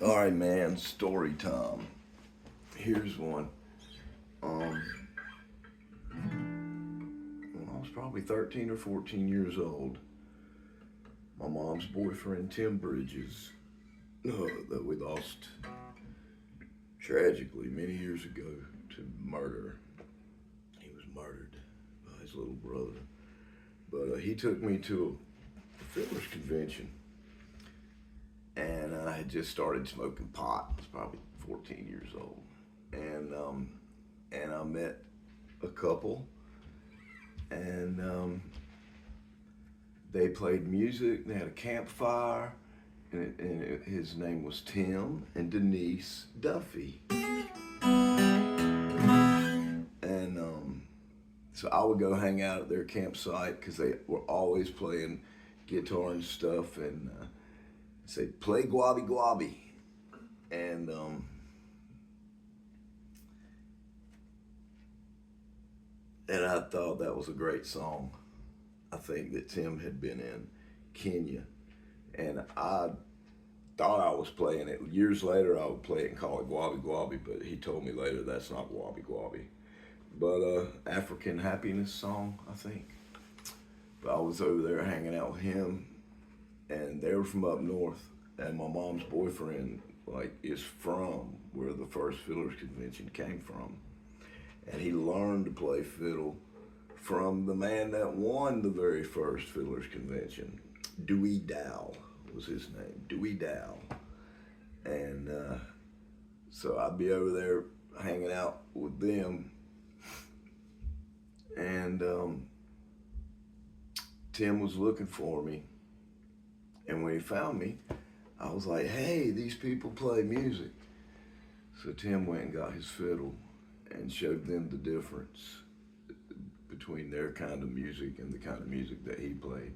All right, man. Story time. Here's one. Um, when I was probably 13 or 14 years old, my mom's boyfriend Tim Bridges, that we lost tragically many years ago to murder. He was murdered by his little brother. But he took me to a fiddler's convention, and I had just started smoking pot. I was probably 14 years old, and I met a couple, and they played music. They had a campfire, his name was Tim and Denise Duffy, and so I would go hang out at their campsite because they were always playing guitar and stuff, and say play Guabi Guabi, and I thought that was a great song. I think that Tim had been in Kenya, and I thought I was playing it. Years later, I would play it and call it Guabi Guabi, but he told me later that's not Guabi Guabi. But African Happiness song, I think. But I was over there hanging out with him, and they were from up north, and my mom's boyfriend is from where the first fiddlers convention came from, and he learned to play fiddle from the man that won the very first fiddlers convention. Dewey Dow was his name, Dewey Dow, and so I'd be over there hanging out with them, and Tim was looking for me, and when he found me, I was like, hey, these people play music. So Tim went and got his fiddle and showed them the difference between their kind of music and the kind of music that he played.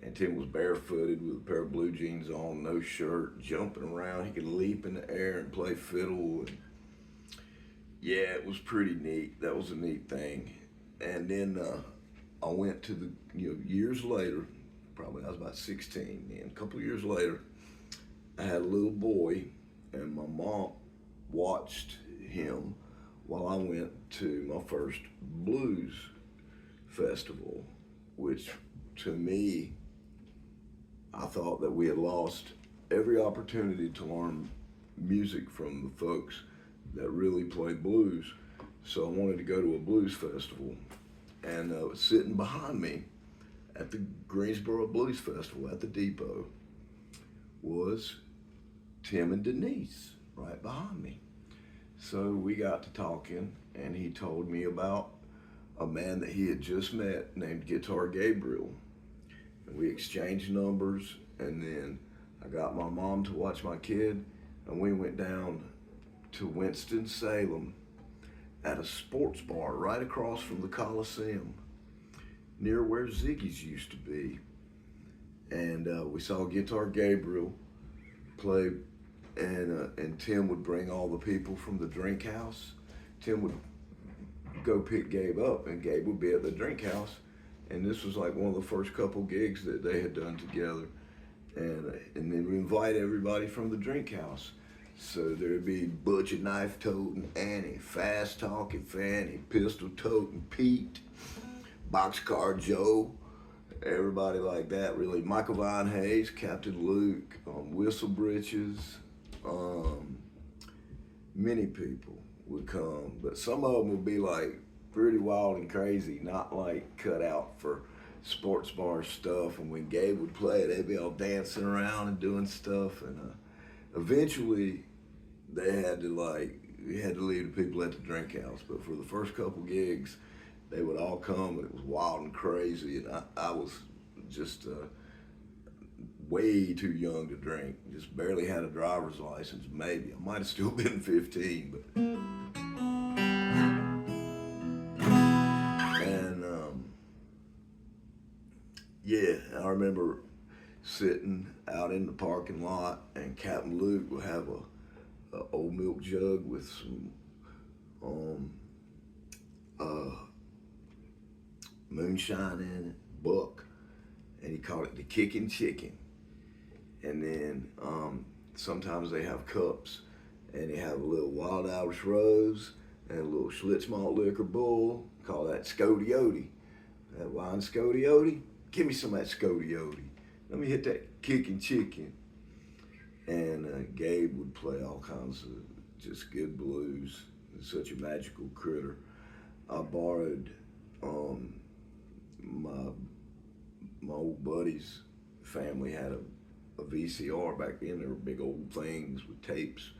And Tim was barefooted with a pair of blue jeans on, no shirt, jumping around. He could leap in the air and play fiddle. And yeah, it was pretty neat. That was a neat thing. And then I went to years later, probably I was about 16, and a couple of years later, I had a little boy, and my mom watched him while I went to my first blues festival, which to me, I thought that we had lost every opportunity to learn music from the folks that really played blues. So I wanted to go to a blues festival, and sitting behind me at the Greensboro Blues Festival at the Depot was Tim and Denise right behind me. So we got to talking, and he told me about a man that he had just met named Guitar Gabriel. And we exchanged numbers, and then I got my mom to watch my kid, and we went down to Winston-Salem at a sports bar right across from the Coliseum, near where Ziggy's used to be. And we saw Guitar Gabriel play, and Tim would bring all the people from the drink house. Tim would go pick Gabe up, and Gabe would be at the drink house. And this was like one of the first couple gigs that they had done together. And they would invite everybody from the drink house. So there'd be Butch and Knife Toting Annie, Fast Talking Fanny, Pistol Toting Pete, Boxcar Joe, everybody like that really. Michael Vine Hayes, Captain Luke, Whistle Britches, many people would come, but some of them would be like pretty wild and crazy, not like cut out for sports bar stuff. And when Gabe would play, they'd be all dancing around and doing stuff. And eventually, we had to leave the people at the drink house. But for the first couple gigs, they would all come, and it was wild and crazy. And I was just way too young to drink. Just barely had a driver's license, maybe. I might have still been 15, but. And yeah, I remember sitting out in the parking lot, and Captain Luke would have a old milk jug with some moonshine in it, buck, and he called it the kicking chicken. And then sometimes they have cups, and they have a little Wild Irish Rose and a little Schlitz Malt Liquor Bull. Call that Scotiote. That wine Scotiote. Give me some of that Scotiote. Let me hit that kicking chicken. And Gabe would play all kinds of just good blues. He's such a magical critter. I borrowed my old buddy's family had a VCR back then. There were big old things with tapes,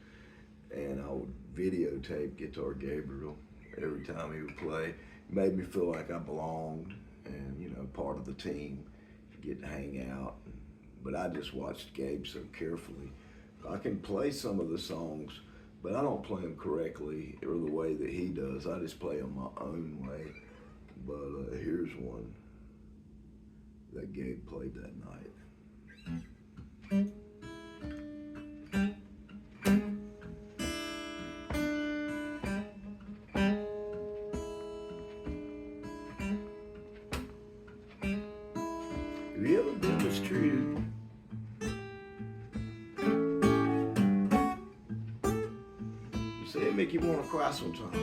and I would videotape Guitar Gabriel every time he would play. It made me feel like I belonged and, you know, part of the team, get to hang out. But I just watched Gabe so carefully. I can play some of the songs, but I don't play them correctly or the way that he does. I just play them my own way. But here's one that Gabe played that night. Have you ever been mistreated? Say it make you want to cry sometimes.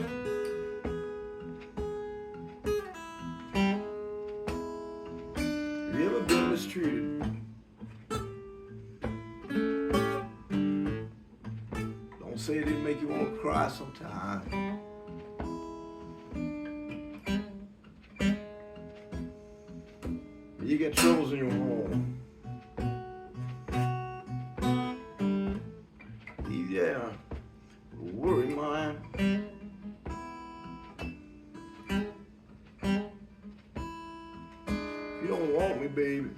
Have you ever been mistreated? Don't say it didn't make you want to cry sometimes. You got troubles in your home. Yeah, worry mine. You don't want me, baby.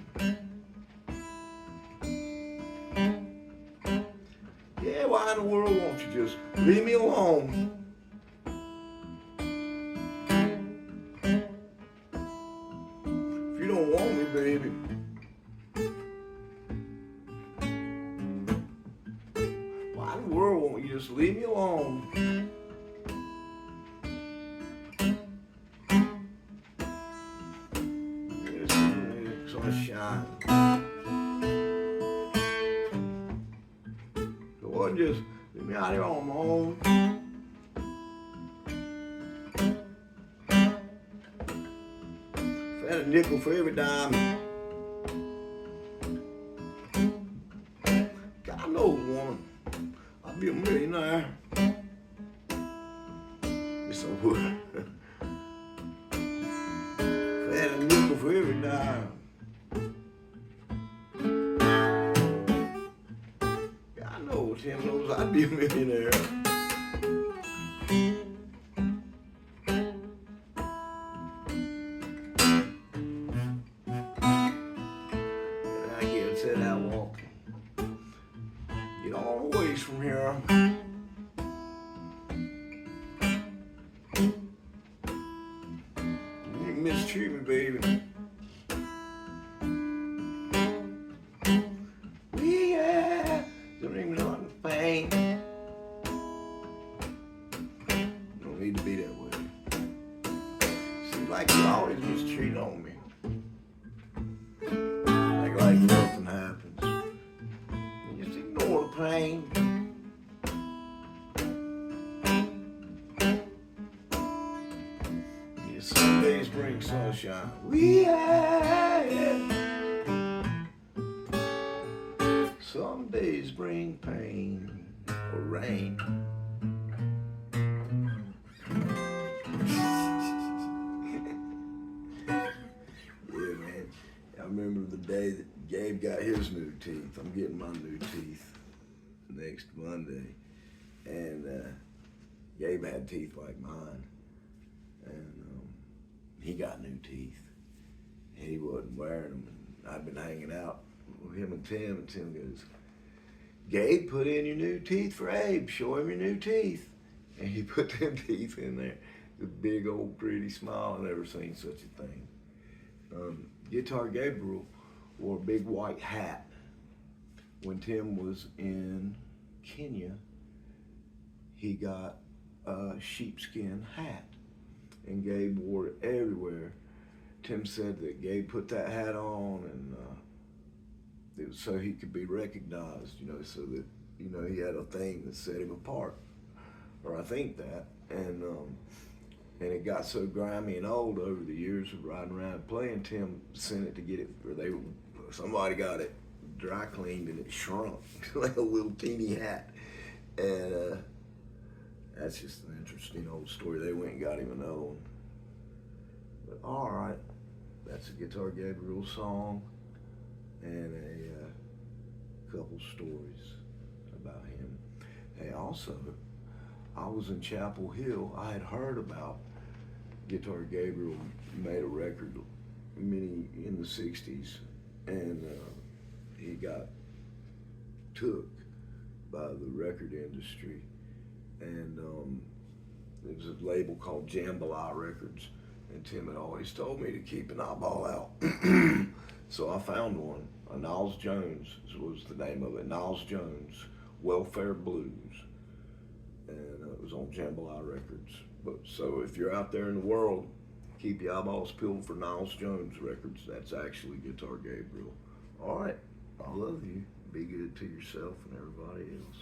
Yeah, why in the world won't you just leave me alone? If you don't want me, baby. Why in the world won't you just leave me alone? Sunshine. So what, just leave me out here on my own. If I had a nickel for every dime. God knows, woman, I'd be a millionaire. Yes, I would. If I had a nickel for every dime. God knows, Tim knows I'd be a millionaire. And I get set out walking. Get all the ways from here. You mistreat me, baby. Yeah, don't even know I'm in pain. Don't need to be that way. Seems like you always mistreat on me. Like nothing happens. You just ignore the pain. Yeah, some days bring sunshine. Yeah. Some days bring pain or rain. Yeah, man. I remember the day that Gabe got his new teeth. I'm getting my new teeth next Monday. And Gabe had teeth like mine. And he got new teeth. He wasn't wearing them. And I'd been hanging out with him and Tim goes, Gabe, put in your new teeth for Abe. Show him your new teeth. And he put them teeth in there. The big old pretty smile. I never seen such a thing. Guitar Gabriel wore a big white hat when Tim was in Kenya. He got a sheepskin hat, and Gabe wore it everywhere. Tim said that Gabe put that hat on, and it was so he could be recognized, you know, so that you know, he had a thing that set him apart, or I think that, and it got so grimy and old over the years of riding around and playing. Tim sent it to get it, or somebody got it dry cleaned and it shrunk like a little teeny hat, and that's just an interesting old story. They went and got him another one. But all right, that's a Guitar Gabriel song and a couple stories about him. Hey, also, I was in Chapel Hill. I had heard about Guitar Gabriel made a record in the 60s, and he got took by the record industry, and it was a label called Jambalaya Records, and Tim had always told me to keep an eyeball out. So I found one. Niles Jones was the name of it. Niles Jones, Welfare Blues, and it was on Jambalaya Records. But so if you're out there in the world, keep your eyeballs peeled for Niles Jones Records. That's actually Guitar Gabriel. All right, I love you. Be good to yourself and everybody else.